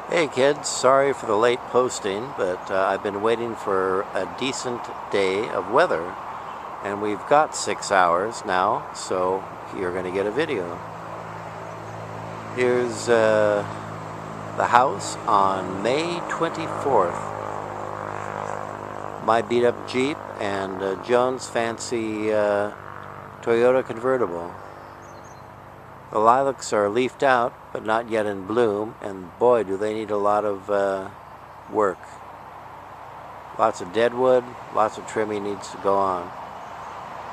Hey kids, sorry for the late posting, but I've been waiting for a decent day of weather, and we've got 6 hours now, so you're going to get a video. Here's the house on May 24th. My beat up Jeep and Joan's fancy Toyota convertible. The lilacs are leafed out, but not yet in bloom, and boy, do they need a lot of work. Lots of dead wood, lots of trimming needs to go on.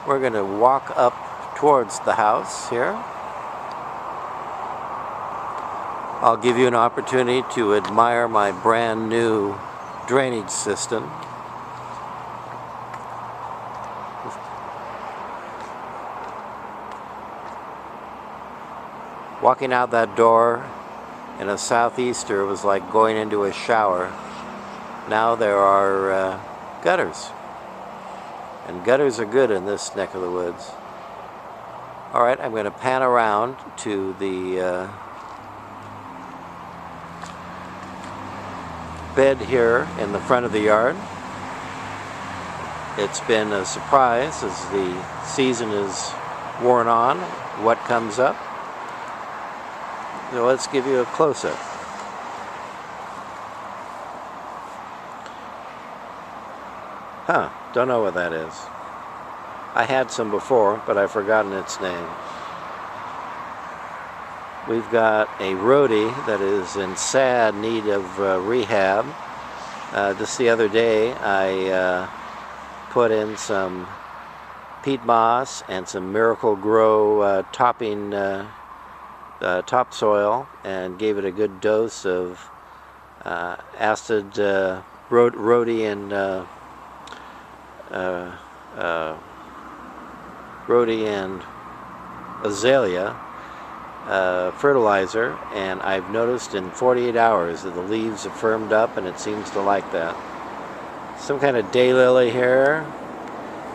We're going to walk up towards the house here. I'll give you an opportunity to admire my brand new drainage system. Walking out that door in a southeaster was like going into a shower. Now there are gutters. And gutters are good in this neck of the woods. Alright, I'm going to pan around to the bed here in the front of the yard. It's been a surprise as the season is worn on what comes up. So let's give you a close-up. Don't know what that is. I had some before, but I've forgotten its name. We've got a roadie that is in sad need of rehab. Just the other day, I put in some peat moss and some Miracle-Gro topping topsoil and gave it a good dose of acid rhododendron and azalea fertilizer, and I've noticed in 48 hours that the leaves have firmed up and it seems to like that. Some kind of daylily here,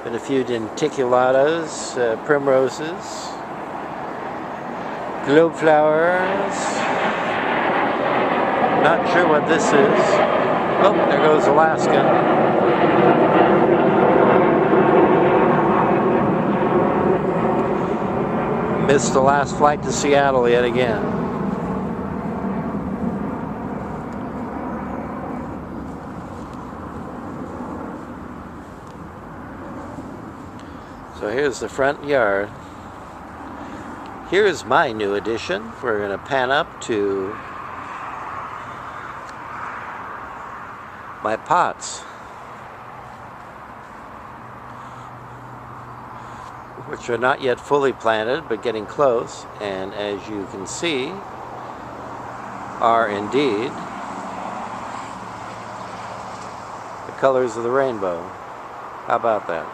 and a few denticulatas, primroses, globe flowers. Not sure what this is. Oh, there goes Alaska. Missed the last flight to Seattle yet again. So here's the front yard. Here's my new addition. We're going to pan up to my pots, which are not yet fully planted, but getting close, and as you can see, are indeed the colors of the rainbow. How about that?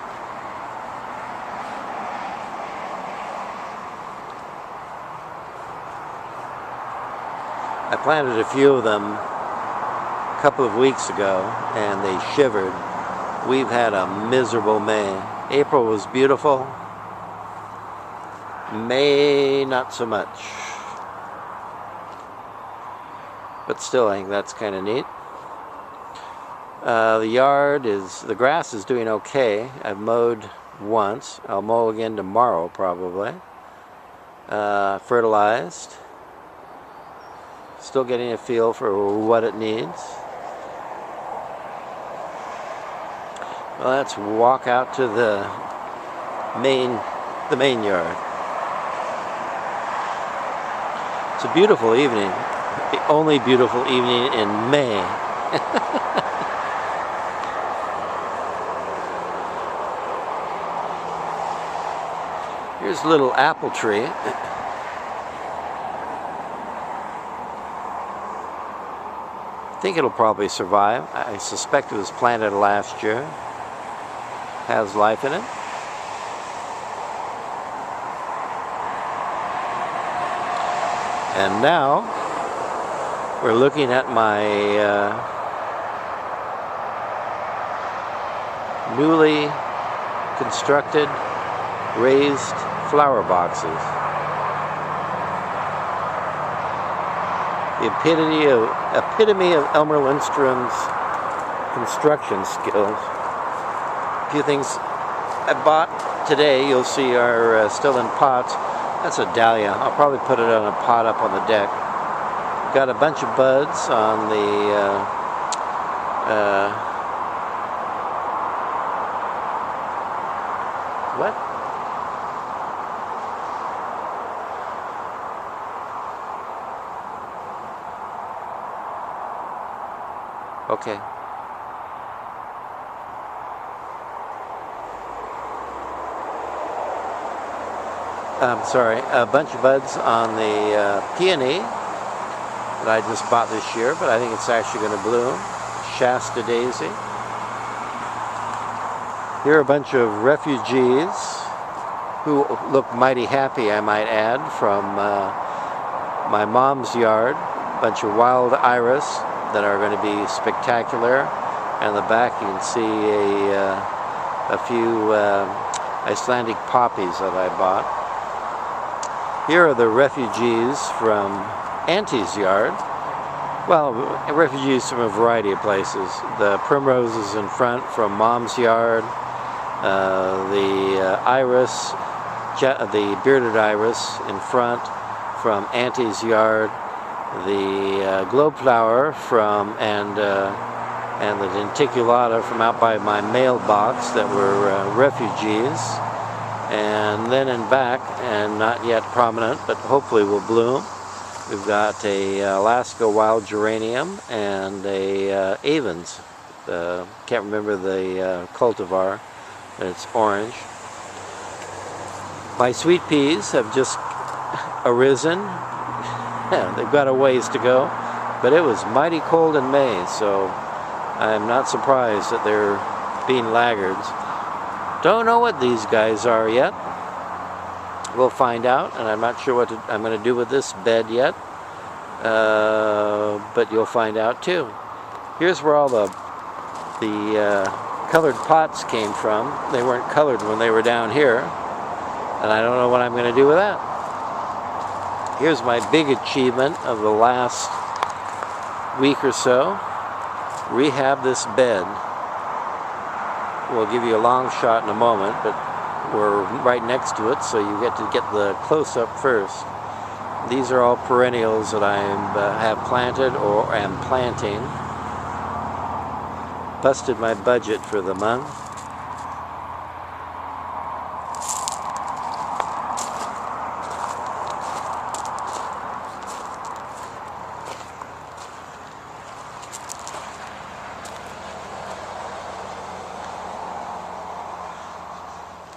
I planted a few of them a couple of weeks ago and they shivered. We've had a miserable May. April was beautiful. May not so much. But still, I think that's kind of neat. The grass is doing okay. I've mowed once. I'll mow again tomorrow probably. Fertilized. Still getting a feel for what it needs. Well, let's walk out to the main yard. It's a beautiful evening. The only beautiful evening in May. Here's a little apple tree. I think it'll probably survive. I suspect it was planted last year. Has life in it. And now we're looking at my newly constructed raised flower boxes. The epitome of Elmer Lindstrom's construction skills. A few things I bought today, you'll see, are still in pots. That's a dahlia. I'll probably put it on a pot up on the deck. Got a bunch of buds on the what? Okay. I'm sorry, a bunch of buds on the peony that I just bought this year, but I think it's actually going to bloom. Shasta daisy. Here are a bunch of refugees who look mighty happy, I might add, from my mom's yard. A bunch of wild iris that are going to be spectacular. And in the back you can see a few Icelandic poppies that I bought. Here are the refugees from Auntie's yard. Well, refugees from a variety of places. The primroses in front from Mom's yard. The iris, the bearded iris in front from Auntie's yard. The globe flower from and the denticulata from out by my mailbox that were refugees. And then in back, and not yet prominent, but hopefully will bloom, we've got a Alaska wild geranium and a Avens. Can't remember the cultivar, but it's orange. My sweet peas have just arisen. Yeah, they've got a ways to go, but it was mighty cold in May, so I'm not surprised that they're being laggards. Don't know what these guys are yet. We'll find out, and I'm not sure what I'm going to do with this bed yet, but you'll find out too. Here's where all the colored pots came from. They weren't colored when they were down here, and I don't know what I'm going to do with that. Here's my big achievement of the last week or so. Rehab this bed. We'll give you a long shot in a moment, but we're right next to it, so you get to get the close-up first. These are all perennials that I have planted or am planting. Busted my budget for the month.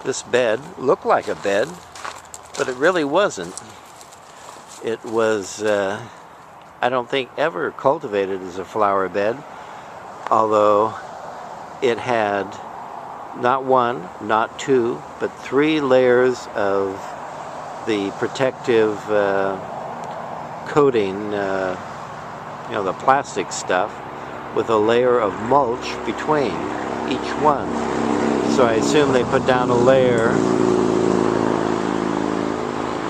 This bed looked like a bed, but it really wasn't. It was, I don't think, ever cultivated as a flower bed, although it had not one, not two, but 3 layers of the protective coating, the plastic stuff, with a layer of mulch between each one. So I assume they put down a layer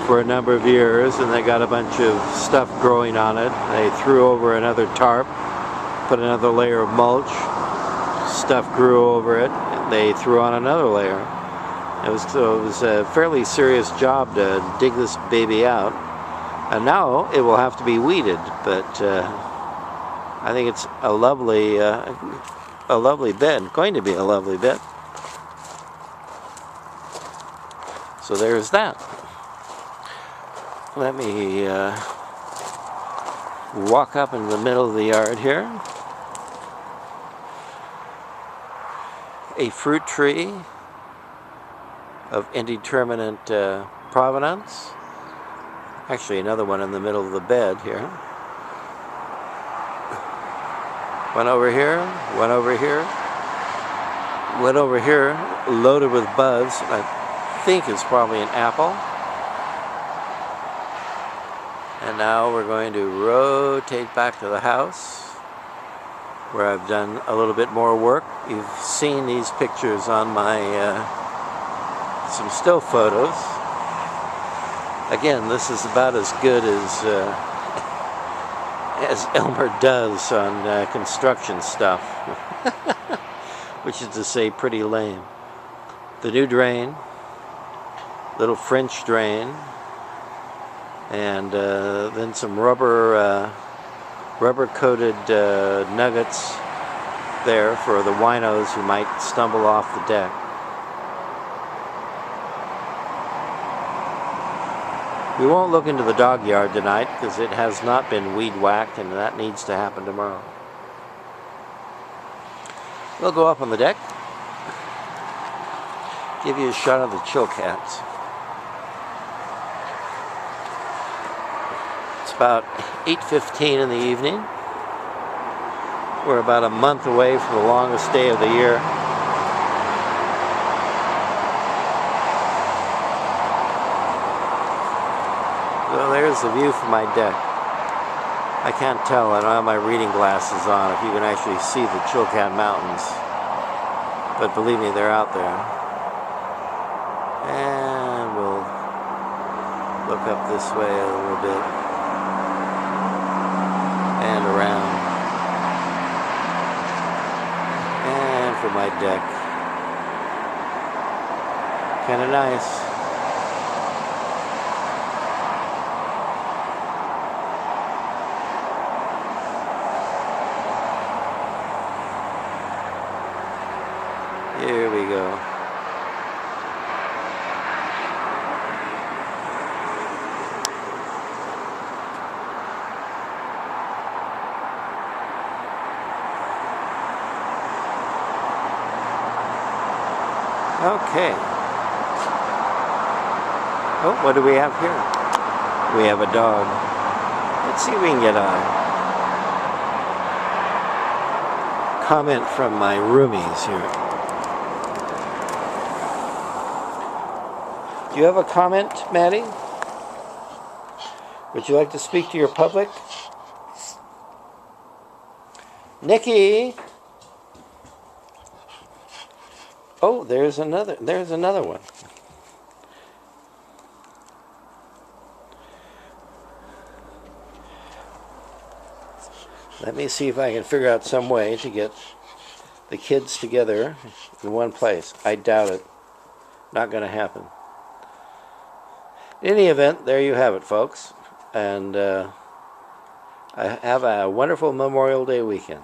for a number of years, and they got a bunch of stuff growing on it. They threw over another tarp, put another layer of mulch, stuff grew over it, and they threw on another layer. It was a fairly serious job to dig this baby out. And now it will have to be weeded, but I think it's a lovely bed, going to be a lovely bed. So there's that. Let me walk up in the middle of the yard here. A fruit tree of indeterminate provenance. Actually, another one in the middle of the bed here. One over here, one over here, one over here, loaded with buds. I think it's probably an apple. And now we're going to rotate back to the house, where I've done a little bit more work. You've seen these pictures on my some still photos. Again, this is about as good as as Elmer does on construction stuff, which is to say pretty lame. The new drain, little French drain, and then some rubber-coated nuggets there for the winos who might stumble off the deck. We won't look into the dog yard tonight because it has not been weed whacked, and that needs to happen tomorrow. We'll go up on the deck, give you a shot of the Chilcats. It's about 8:15 in the evening. We're about a month away from the longest day of the year. So there's the view from my deck. I can't tell, I don't have my reading glasses on, if you can actually see the Chilcat Mountains. But believe me, they're out there. And we'll look up this way a little bit. And around. And for my deck. Kinda nice. Here we go. Okay. Oh, what do we have here? We have a dog. Let's see if we can get a comment from my roomies here. Do you have a comment, Maddie? Would you like to speak to your public? Nikki! Oh, there's another one. Let me see if I can figure out some way to get the kids together in one place. I doubt it. Not going to happen. In any event, there you have it, folks. And have a wonderful Memorial Day weekend.